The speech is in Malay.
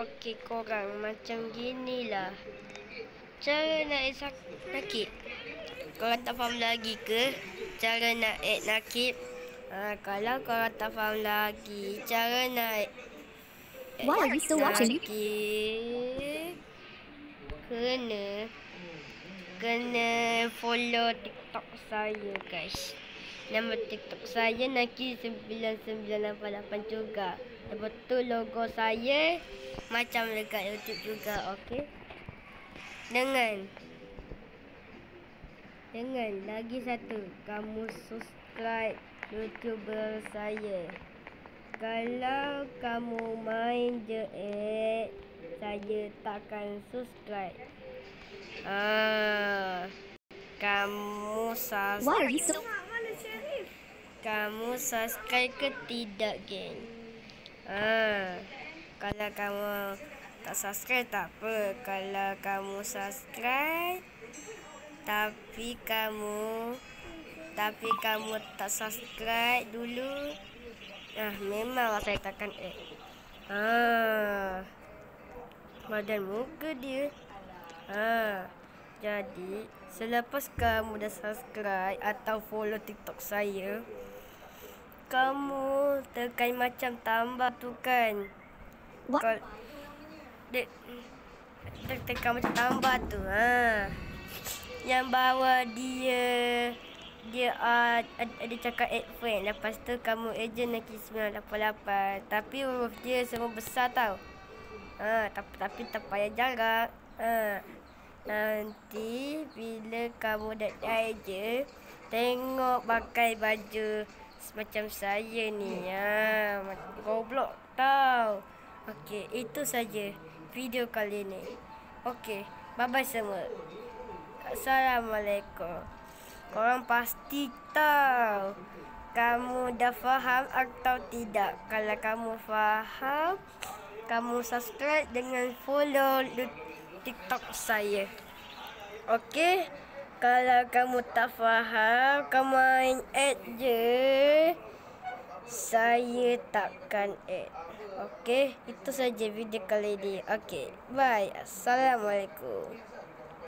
Okey korang, macam ginilah cara nak add nakib. Korang tak faham lagi ke cara nak add nakib? Kalau korang tak faham lagi cara nak add Why are you still watching? nakib, kena follow TikTok saya guys. Nama TikTok saya Naki9988 juga. Lepas tu logo saya macam dekat YouTube juga, okey? Dengan lagi satu, kamu subscribe YouTuber saya. Kalau kamu main je saya takkan subscribe. Kamu subscribe. Why are you still? Kamu subscribe ke tidak, geng? Kalau kamu tak subscribe tak apa. Kalau kamu subscribe tapi kamu tak subscribe dulu, memang saya takkan add. Badan muka dia. Jadi selepas kamu dah subscribe atau follow TikTok saya, kamu tekan macam tambah tu kan. What? Tekan macam tambah tu. Yang bawah dia ada cakap add friend. Lepas tu kamu add je Naki988. Tapi huruf dia semua besar tau. Tapi tak payah jarak. Nanti bila kamu dah add je, tengok pakai baju macam saya ni. Goblok tau. Okey, itu saja video kali ni. Okey, bye-bye semua. Assalamualaikum. Korang pasti tahu kamu dah faham atau tidak. Kalau kamu faham, kamu subscribe dengan follow TikTok saya. Okey? Kalau kamu tak faham, kamu main add je. Saya takkan add. Okey? Itu saja video kali ini. Okey, bye. Assalamualaikum.